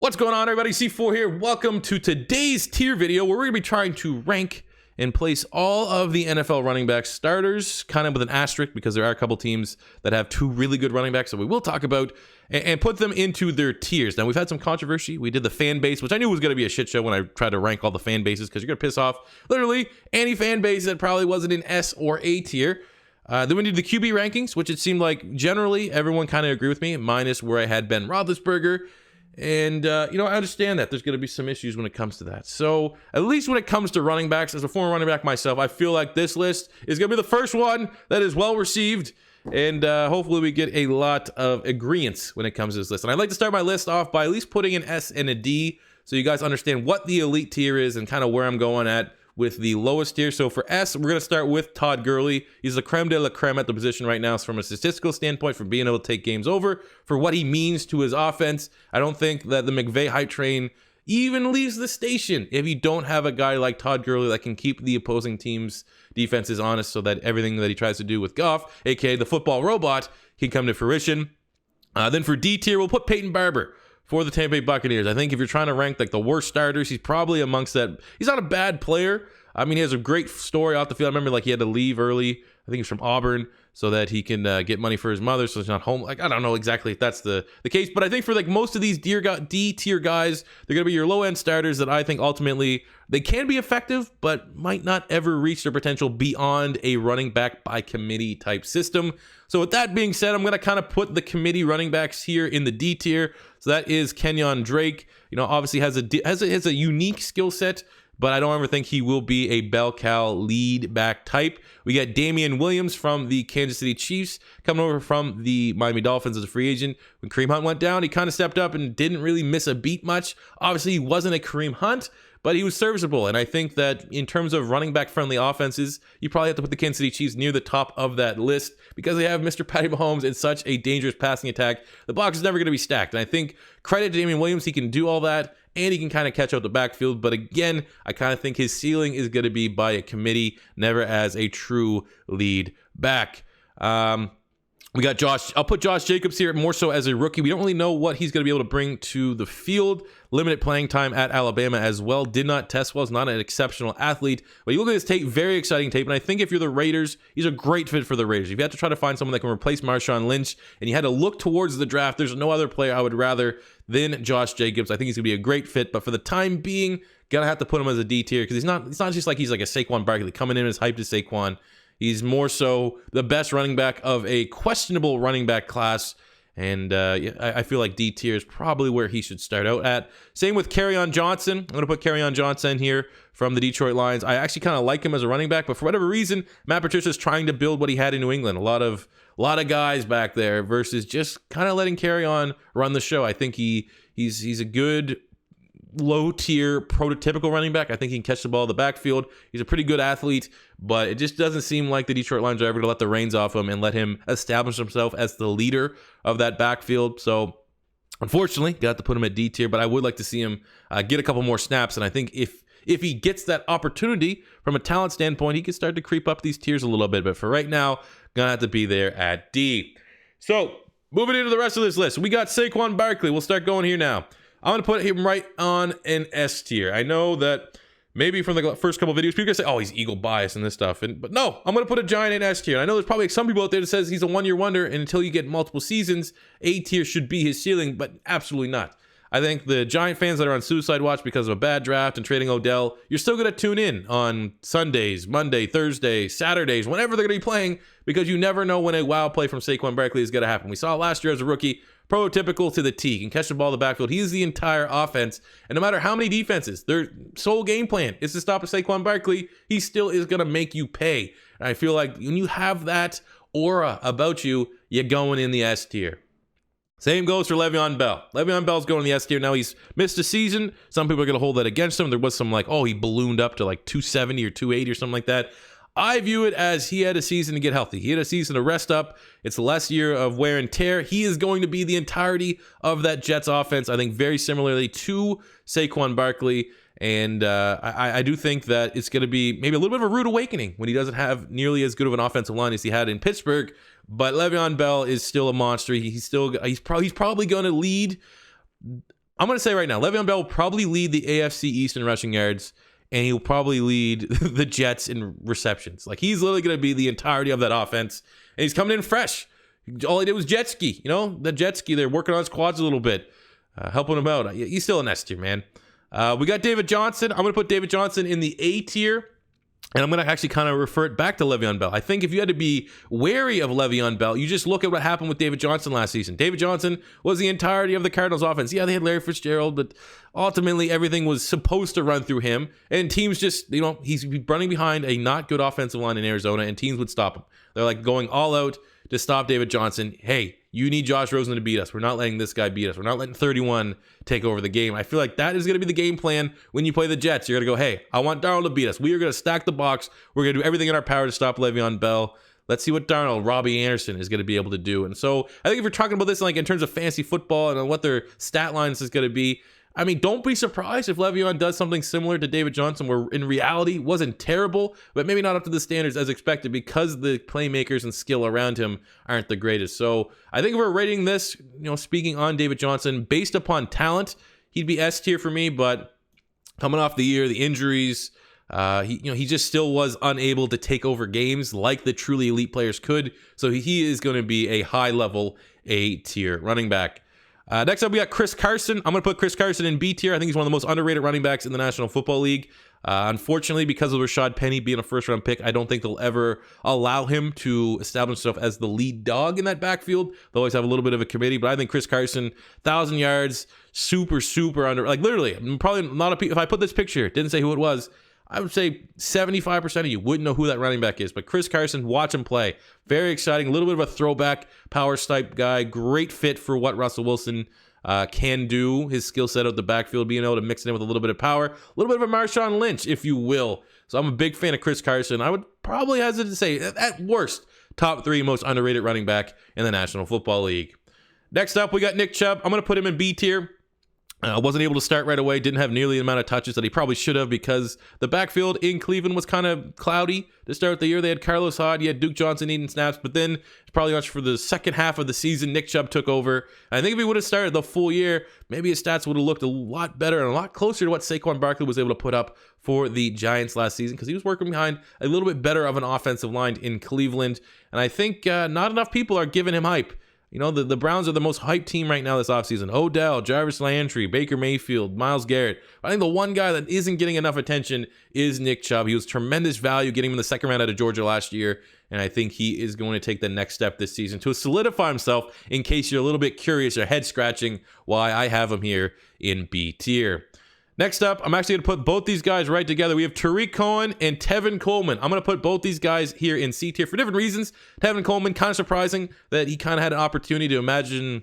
What's going on, everybody? C4 here. Welcome to today's tier video where we're going to be trying to rank and place all of the NFL running back starters, kind of with an asterisk because there are a couple teams that have two really good running backs that we will talk about, and put them into their tiers. Now, we've had some controversy. We did the fan base, which I knew was going to be a shit show when I tried to rank all the fan bases because you're going to piss off literally any fan base that probably wasn't in S or A tier. Then we did the QB rankings, which it seemed like generally everyone kind of agreed with me, minus where I had Ben Roethlisberger. And, I understand that there's going to be some issues when it comes to that. So, at least when it comes to running backs, as a former running back myself, I feel like this list is going to be the first one that is well received. And hopefully we get a lot of agreements when it comes to this list. And I'd like to start my list off by at least putting an S and a D so you guys understand what the elite tier is and kind of where I'm going at with the lowest tier. So for S, we're going to start with Todd Gurley. He's the creme de la creme at the position right now. So from a statistical standpoint, from being able to take games over, for what he means to his offense, I don't think that the McVay hype train even leaves the station if you don't have a guy like Todd Gurley that can keep the opposing team's defenses honest so that everything that he tries to do with Goff, aka the football robot, can come to fruition. Then for D tier, we'll put Peyton Barber for the Tampa Bay Buccaneers. I think if you're trying to rank like the worst starters, he's probably amongst that. He's not a bad player. I mean, he has a great story off the field. I remember like he had to leave early. I think he's from Auburn so that he can get money for his mother so he's not home. Like, I don't know exactly if that's the case, but I think for like most of these D tier guys, they're going to be your low end starters that I think ultimately they can be effective, but might not ever reach their potential beyond a running back by committee type system. So with that being said, I'm going to kind of put the committee running backs here in the D tier. So that is Kenyon Drake. Obviously has a unique skill set, but I don't ever think he will be a bell cow lead back type. We got Damian Williams from the Kansas City Chiefs coming over from the Miami Dolphins as a free agent. When Kareem Hunt went down, he kind of stepped up and didn't really miss a beat much. Obviously, he wasn't a Kareem Hunt, but he was serviceable. And I think that in terms of running back friendly offenses, you probably have to put the Kansas City Chiefs near the top of that list because they have Mr. Patty Mahomes in such a dangerous passing attack. The box is never going to be stacked. And I think credit to Damian Williams, he can do all that and he can kind of catch out the backfield. But again, I kind of think his ceiling is going to be by a committee, never as a true lead back. We got Josh. I'll put Josh Jacobs here more so as a rookie. We don't really know what he's going to be able to bring to the field. Limited playing time at Alabama as well. Did not test well. Is not an exceptional athlete. But you look at his tape, very exciting tape. And I think if you're the Raiders, he's a great fit for the Raiders. If you had to try to find someone that can replace Marshawn Lynch and you had to look towards the draft, there's no other player I would rather than Josh Jacobs. I think he's going to be a great fit. But for the time being, going to have to put him as a D tier because it's not just like he's like a Saquon Barkley coming in as hyped as Saquon. He's more so the best running back of a questionable running back class. And I feel like D tier is probably where he should start out at. Same with Kerryon Johnson. I'm going to put Kerryon Johnson here from the Detroit Lions. I actually kind of like him as a running back, but for whatever reason, Matt Patricia's trying to build what he had in New England. A lot of guys back there versus just kind of letting Kerryon run the show. I think he's a good low tier prototypical running back. I think he can catch the ball in the backfield. He's a pretty good athlete, but it just doesn't seem like the Detroit Lions are ever going to let the reins off him and let him establish himself as the leader of that backfield. So unfortunately, got to put him at D tier, but I would like to see him get a couple more snaps. And I think if he gets that opportunity from a talent standpoint, he could start to creep up these tiers a little bit. But for right now, gonna have to be there at D. So moving into the rest of this list, we got Saquon Barkley. We'll start going here now. I'm going to put him right on an S tier. I know that maybe from the first couple of videos, people are going to say, oh, he's Eagle bias and this stuff. But no, I'm going to put a giant in S tier. I know there's probably some people out there that says he's a one-year wonder, and until you get multiple seasons, A tier should be his ceiling, but absolutely not. I think the Giant fans that are on suicide watch because of a bad draft and trading Odell, you're still going to tune in on Sundays, Monday, Thursday, Saturdays, whenever they're going to be playing, because you never know when a wow play from Saquon Barkley is going to happen. We saw it last year as a rookie. Prototypical to the T. Can catch the ball in the backfield. He is the entire offense. And no matter how many defenses, their sole game plan is to stop a Saquon Barkley, he still is going to make you pay. And I feel like when you have that aura about you, you're going in the S tier. Same goes for Le'Veon Bell. Le'Veon Bell's going in the S tier. Now he's missed a season. Some people are going to hold that against him. There was some like, oh, he ballooned up to like 270 or 280 or something like that. I view it as he had a season to get healthy. He had a season to rest up. It's the last year of wear and tear. He is going to be the entirety of that Jets offense, I think very similarly to Saquon Barkley. And I do think that it's going to be maybe a little bit of a rude awakening when he doesn't have nearly as good of an offensive line as he had in Pittsburgh. But Le'Veon Bell is still a monster. He's probably going to lead I'm going to say right now, Le'Veon Bell will probably lead the AFC East in rushing yards, and he'll probably lead the Jets in receptions. Like, he's literally going to be the entirety of that offense, and he's coming in fresh. All he did was jet ski. The jet ski, they're working on his quads a little bit, helping him out. He's still an S tier, man. We got David Johnson. I'm going to put David Johnson in the A tier. And I'm going to actually kind of refer it back to Le'Veon Bell. I think if you had to be wary of Le'Veon Bell, you just look at what happened with David Johnson last season. David Johnson was the entirety of the Cardinals offense. Yeah, they had Larry Fitzgerald, but ultimately everything was supposed to run through him. And teams just, he's running behind a not good offensive line in Arizona, and teams would stop him. They're like going all out to stop David Johnson. Hey, you need Josh Rosen to beat us. We're not letting this guy beat us. We're not letting 31 take over the game. I feel like that is going to be the game plan when you play the Jets. You're going to go, hey, I want Darnold to beat us. We are going to stack the box. We're going to do everything in our power to stop Le'Veon Bell. Let's see what Robbie Anderson is going to be able to do. And so I think if you're talking about this like in terms of fantasy football and what their stat lines is going to be, I mean, don't be surprised if Le'Veon does something similar to David Johnson, where in reality wasn't terrible, but maybe not up to the standards as expected because the playmakers and skill around him aren't the greatest. So I think if we're rating this, speaking on David Johnson, based upon talent, he'd be S tier for me, but coming off the year, the injuries, he just still was unable to take over games like the truly elite players could. So he is going to be a high level A tier running back. Next up, we got Chris Carson. I'm going to put Chris Carson in B tier. I think he's one of the most underrated running backs in the National Football League. Unfortunately, because of Rashad Penny being a first-round pick, I don't think they'll ever allow him to establish himself as the lead dog in that backfield. They'll always have a little bit of a committee, but I think Chris Carson, 1,000 yards, super under. Like, literally, probably not if I put this picture, didn't say who it was, I would say 75% of you wouldn't know who that running back is. But Chris Carson, watch him play. Very exciting. A little bit of a throwback, power type guy. Great fit for what Russell Wilson can do. His skill set out the backfield, being able to mix it in with a little bit of power. A little bit of a Marshawn Lynch, if you will. So I'm a big fan of Chris Carson. I would probably hesitate to say, at worst, top 3 most underrated running back in the National Football League. Next up, we got Nick Chubb. I'm going to put him in B tier. Wasn't able to start right away, didn't have nearly the amount of touches that he probably should have because the backfield in Cleveland was kind of cloudy to start the year. They had Carlos Hyde, you had Duke Johnson needing snaps, but then probably much for the second half of the season, Nick Chubb took over. I think if he would have started the full year, maybe his stats would have looked a lot better and a lot closer to what Saquon Barkley was able to put up for the Giants last season because he was working behind a little bit better of an offensive line in Cleveland. And I think not enough people are giving him hype. The Browns are the most hyped team right now this offseason. Odell, Jarvis Landry, Baker Mayfield, Myles Garrett. I think the one guy that isn't getting enough attention is Nick Chubb. He was tremendous value getting him in the second round out of Georgia last year, and I think he is going to take the next step this season to solidify himself, in case you're a little bit curious or head-scratching why I have him here in B tier. Next up, I'm actually going to put both these guys right together. We have Tarik Cohen and Tevin Coleman. I'm going to put both these guys here in C tier for different reasons. Tevin Coleman, kind of surprising that he kind of had an opportunity to imagine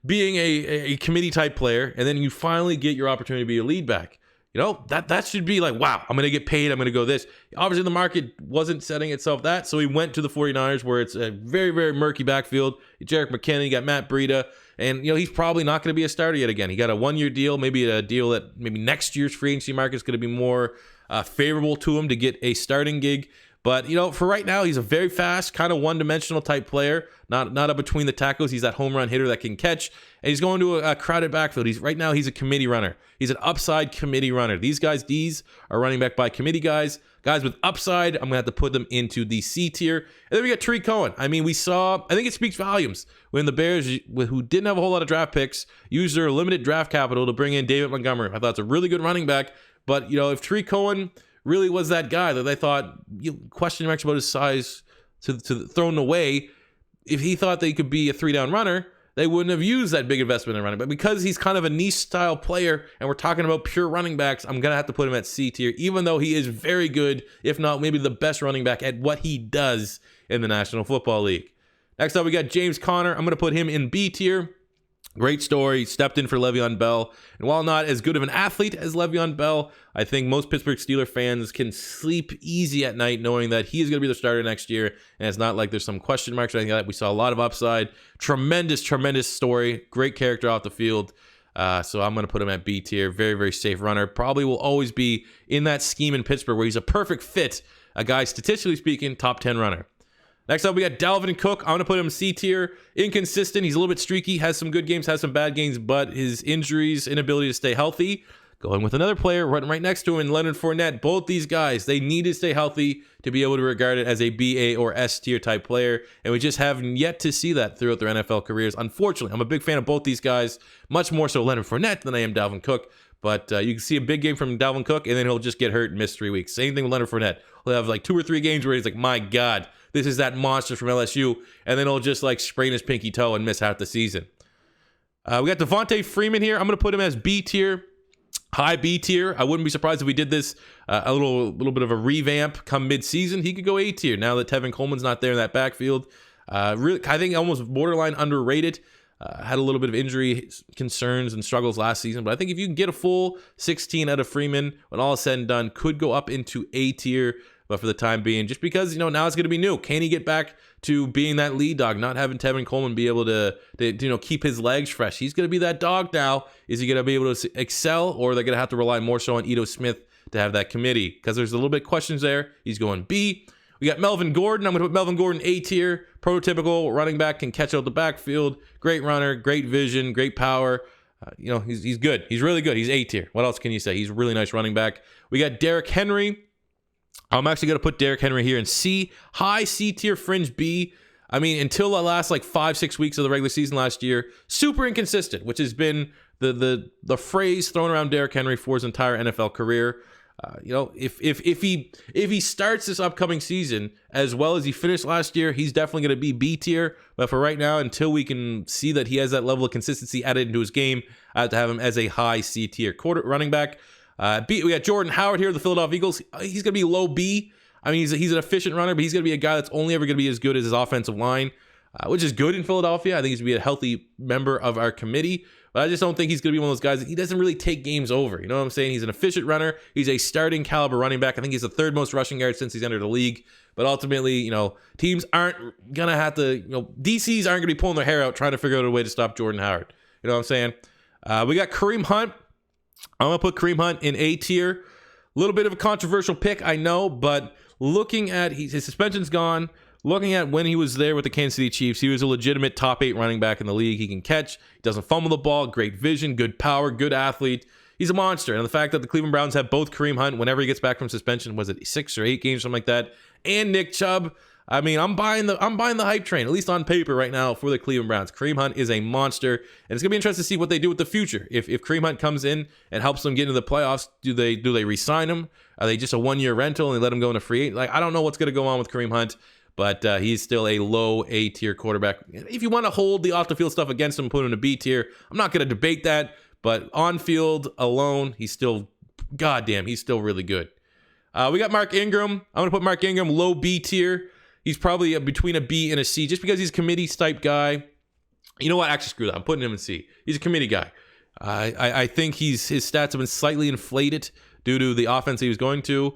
being a committee type player, and then you finally get your opportunity to be a lead back. That should be like, wow, I'm going to get paid. I'm going to go this. Obviously, the market wasn't setting itself that, so he went to the 49ers, where it's a very, very murky backfield. Jerick McKinnon, you got Matt Breida, and he's probably not going to be a starter yet again. He got a 1-year deal, maybe a deal that maybe next year's free agency market is going to be more favorable to him to get a starting gig. But, for right now, he's a very fast, kind of one-dimensional type player, not up between the tackles. He's that home run hitter that can catch, and he's going to a crowded backfield. Right now, he's a committee runner. He's an upside committee runner. These guys, D's, are running back by committee guys. Guys with upside, I'm going to have to put them into the C tier. And then we got Tarik Cohen. I mean, I think it speaks volumes when the Bears, who didn't have a whole lot of draft picks, used their limited draft capital to bring in David Montgomery. I thought it's a really good running back, but, if Tarik Cohen really was that guy that they thought, question marks about his size to thrown away, if he thought they could be a 3-down runner, they wouldn't have used that big investment in running. But because he's kind of a niche style player and we're talking about pure running backs, I'm going to have to put him at C tier, even though he is very good, if not maybe the best running back at what he does in the National Football League. Next up, we got James Conner. I'm going to put him in B tier. Great story, stepped in for Le'Veon Bell. And while not as good of an athlete as Le'Veon Bell, I think most Pittsburgh Steelers fans can sleep easy at night knowing that he is going to be the starter next year. And it's not like there's some question marks or anything like that. We saw a lot of upside. Tremendous story. Great character off the field. So I'm going to put him at B tier. Very, very safe runner. Probably will always be in that scheme in Pittsburgh where he's a perfect fit. A guy, statistically speaking, top 10 runner. Next up, we got Dalvin Cook. I'm going to put him C tier. Inconsistent. He's a little bit streaky, has some good games, has some bad games, but his injuries, inability to stay healthy. Going with another player right next to him, Leonard Fournette. Both these guys, they need to stay healthy to be able to regard it as a B, A, or S tier type player. And we just haven't yet to see that throughout their NFL careers. Unfortunately, I'm a big fan of both these guys, much more so Leonard Fournette than I am Dalvin Cook. But you can see a big game from Dalvin Cook, and then he'll just get hurt and miss 3 weeks. Same thing with Leonard Fournette. He'll have like 2 or 3 games where he's like, my God, this is that monster from LSU. And then he'll just like sprain his pinky toe and miss half the season. We got Devonta Freeman here. I'm going to put him as B tier. High B tier. I wouldn't be surprised if we did this a little bit of a revamp come mid-season. He could go A tier now that Tevin Coleman's not there in that backfield. Really, I think almost borderline underrated. Had a little bit of injury concerns and struggles last season, but I think if you can get a full 16 out of Freeman, when all is said and done, could go up into A tier. But for the time being, just because, now it's going to be new. Can he get back to being that lead dog, not having Tevin Coleman be able to keep his legs fresh? He's going to be that dog now. Is he going to be able to excel, or are they going to have to rely more so on Ito Smith to have that committee? Because there's a little bit of questions there. He's going B. We got Melvin Gordon. I'm going to put Melvin Gordon A tier. Prototypical running back, can catch out the backfield. Great runner, great vision, great power. He's good. He's really good. He's A tier. What else can you say? He's a really nice running back. We got Derrick Henry. I'm actually going to put Derrick Henry here in C. High C tier, fringe B. I mean, until the last 5-6 weeks of the regular season last year, super inconsistent, which has been the phrase thrown around Derrick Henry for his entire NFL career. If he starts this upcoming season as well as he finished last year, he's definitely going to be B tier. But for right now, until we can see that he has that level of consistency added into his game, I have to have him as a high C tier running back. B, we got Jordan Howard here, the Philadelphia Eagles. He's going to be low B. I mean, he's an efficient runner, but he's going to be a guy that's only ever going to be as good as his offensive line, which is good in Philadelphia. I think he's going to be a healthy member of our committee, but I just don't think he's going to be one of those guys that he doesn't really take games over. You know what I'm saying? He's an efficient runner. He's a starting caliber running back. I think he's the 3rd most rushing yards since he's entered the league. But ultimately, teams aren't going to have to, DCs aren't going to be pulling their hair out trying to figure out a way to stop Jordan Howard. You know what I'm saying? We got Kareem Hunt. I'm going to put Kareem Hunt in A tier. A little bit of a controversial pick, I know, but looking at his suspension's gone. Looking at when he was there with the Kansas City Chiefs, he was a legitimate top 8 running back in the league. He can catch, he doesn't fumble the ball, great vision, good power, good athlete. He's a monster. And the fact that the Cleveland Browns have both Kareem Hunt whenever he gets back from suspension, was it 6 or 8 games, something like that, and Nick Chubb. I mean, I'm buying the hype train, at least on paper right now, for the Cleveland Browns. Kareem Hunt is a monster, and it's gonna be interesting to see what they do with the future. If Kareem Hunt comes in and helps them get into the playoffs, do they re-sign him? Are they just a 1-year rental and they let him go into free agent? I don't know what's gonna go on with Kareem Hunt, but he's still a low A tier quarterback. If you want to hold the off the field stuff against him, put him in a B tier. I'm not gonna debate that, but on field alone, he's still really good. We got Mark Ingram. I'm gonna put Mark Ingram low B tier. He's probably between a B and a C, just because he's a committee type guy. You know what? Actually, screw that. I'm putting him in C. He's a committee guy. I think his stats have been slightly inflated due to the offense he was going to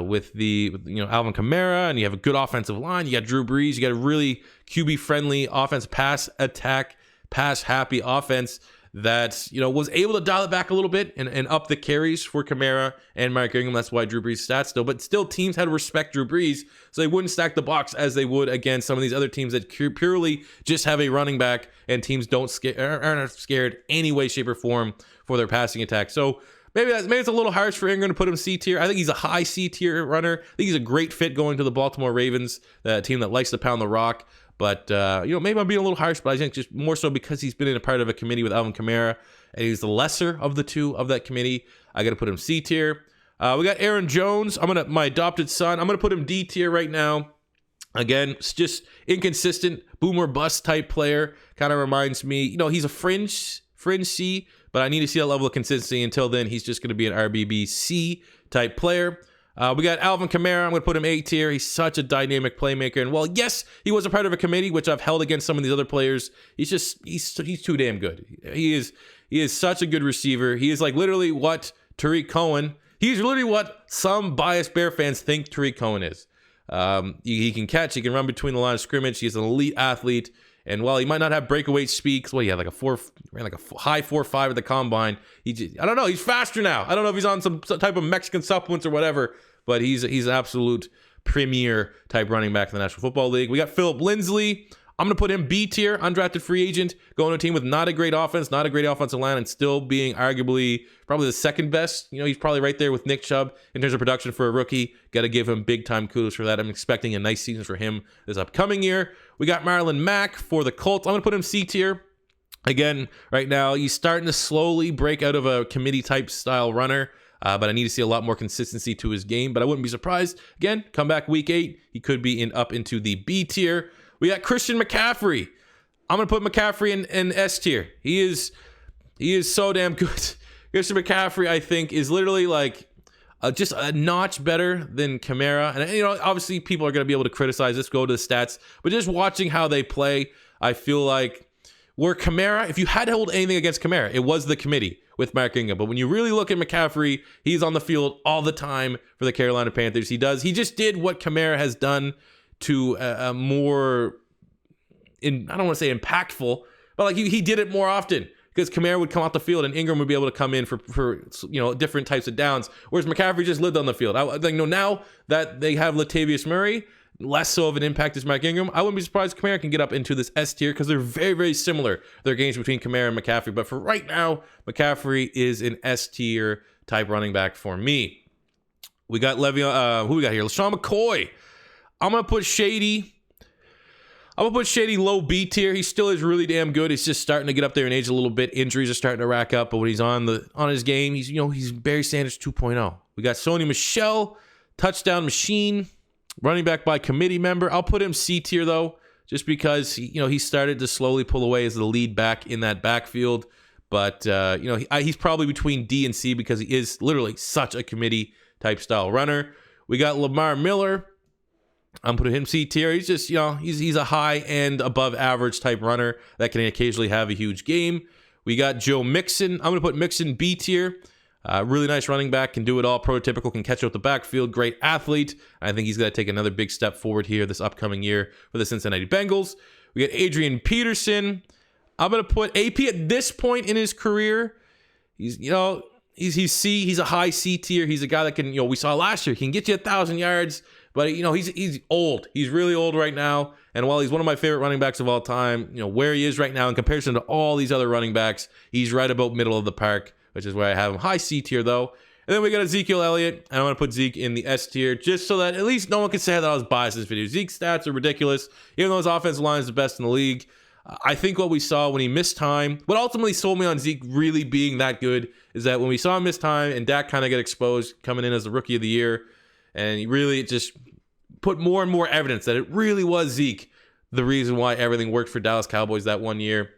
with Alvin Kamara, and you have a good offensive line. You got Drew Brees. You got a really QB friendly offense, pass attack, pass happy offense that was able to dial it back a little bit and up the carries for Kamara and Mark Ingram. That's why Drew Brees' stats but still teams had to respect Drew Brees, so they wouldn't stack the box as they would against some of these other teams that purely just have a running back, and teams aren't scared any way, shape, or form for their passing attack. So maybe it's a little harsh for Ingram to put him C tier. I think he's a high C tier runner. I think he's a great fit going to the Baltimore Ravens, the team that likes to pound the rock. But, maybe I'm being a little harsh, but I think just more so because he's been in a part of a committee with Alvin Kamara, and he's the lesser of the two of that committee. I got to put him C tier. We got Aaron Jones. my adopted son. I'm going to put him D tier right now. Again, it's just inconsistent, boom or bust type player. Kind of reminds me, he's a fringe C, but I need to see that level of consistency. Until then, he's just going to be an RBB C type player. We got Alvin Kamara. I'm going to put him A tier. He's such a dynamic playmaker. And while, yes, he was a part of a committee, which I've held against some of these other players, he's too damn good. He is such a good receiver. He is literally what Tarik Cohen, he's literally what some biased Bear fans think Tarik Cohen is. He can catch, he can run between the line of scrimmage. He's an elite athlete. And while he might not have breakaway speed, he had a high 4.5 at the combine. I don't know. He's faster now. I don't know if he's on some type of Mexican supplements or whatever, but he's an absolute premier type running back in the National Football League. We got Phillip Lindsay. I'm going to put him B tier, undrafted free agent, going to a team with not a great offense, not a great offensive line, and still being arguably probably the second best. He's probably right there with Nick Chubb in terms of production for a rookie. Got to give him big time kudos for that. I'm expecting a nice season for him this upcoming year. We got Marlon Mack for the Colts. I'm going to put him C tier. Again, right now, he's starting to slowly break out of a committee type style runner. But I need to see a lot more consistency to his game. But I wouldn't be surprised. Again, come back week 8. He could be up into the B tier. We got Christian McCaffrey. I'm going to put McCaffrey in S tier. He is so damn good. Christian McCaffrey, I think, is literally like just a notch better than Kamara. And, obviously people are going to be able to criticize this, go to the stats. But just watching how they play, I feel like where Kamara, if you had to hold anything against Kamara, it was the committee with Mark Ingram. But when you really look at McCaffrey, he's on the field all the time for the Carolina Panthers. He just did what Kamara has done to a more, I don't want to say impactful, but like he did it more often because Kamara would come off the field and Ingram would be able to come in for different types of downs, whereas McCaffrey just lived on the field. I think now that they have Latavius Murray, less so of an impact as Mark Ingram, I wouldn't be surprised if Kamara can get up into this S tier because they're very, very similar, their games between Kamara and McCaffrey. But for right now, McCaffrey is an S tier type running back for me. We got who we got here? LeSean McCoy. I'm going to put Shady low B tier. He still is really damn good. He's just starting to get up there in age a little bit. Injuries are starting to rack up, but when he's on his game, he's Barry Sanders 2.0. We got Sony Michel, touchdown machine, running back by committee member. I'll put him C tier though, just because he started to slowly pull away as the lead back in that backfield. But he's probably between D and C because he is literally such a committee type style runner. We got Lamar Miller. I'm putting him C tier. He's just, he's a high end, above average type runner that can occasionally have a huge game. We got Joe Mixon. I'm going to put Mixon B tier. Really nice running back, can do it all. Prototypical, can catch out the backfield. Great athlete. I think he's going to take another big step forward here this upcoming year for the Cincinnati Bengals. We got Adrian Peterson. I'm going to put AP at this point in his career. He's C. He's a high C tier. He's a guy that can, we saw last year, he can get you 1,000 yards. But, he's old. He's really old right now. And while he's one of my favorite running backs of all time, where he is right now in comparison to all these other running backs, he's right about middle of the park, which is where I have him. High C tier, though. And then we got Ezekiel Elliott. And I'm going to put Zeke in the S tier just so that at least no one can say that I was biased in this video. Zeke's stats are ridiculous. Even though his offensive line is the best in the league, I think what we saw when he missed time, what ultimately sold me on Zeke really being that good is that when we saw him miss time and Dak kind of get exposed coming in as the rookie of the year, and he really just put more and more evidence that it really was Zeke the reason why everything worked for Dallas Cowboys that one year.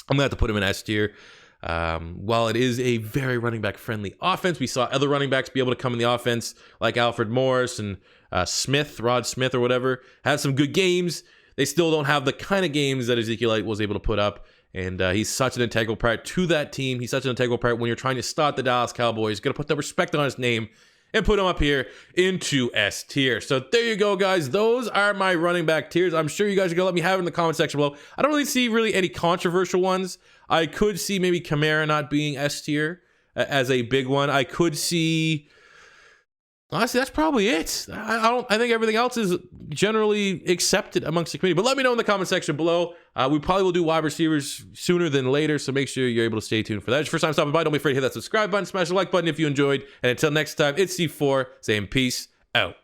I'm going to have to put him in S tier. While it is a very running back friendly offense, we saw other running backs be able to come in the offense like Alfred Morris and Rod Smith or whatever, have some good games. They still don't have the kind of games that Ezekiel Elliott was able to put up. And he's such an integral part to that team. He's such an integral part when you're trying to start the Dallas Cowboys. Got to put the respect on his name and put him up here into S tier. So there you go, guys. Those are my running back tiers. I'm sure you guys are going to let me have it in the comment section below. I don't really see any controversial ones. I could see maybe Kamara not being S tier as a big one. I could see... Honestly, that's probably it. I think everything else is generally accepted amongst the community. But let me know in the comment section below. We probably will do wide receivers sooner than later, so make sure you're able to stay tuned for that. If it's your first time stopping by, don't be afraid to hit that subscribe button, smash the like button if you enjoyed. And until next time, it's C4 saying peace out.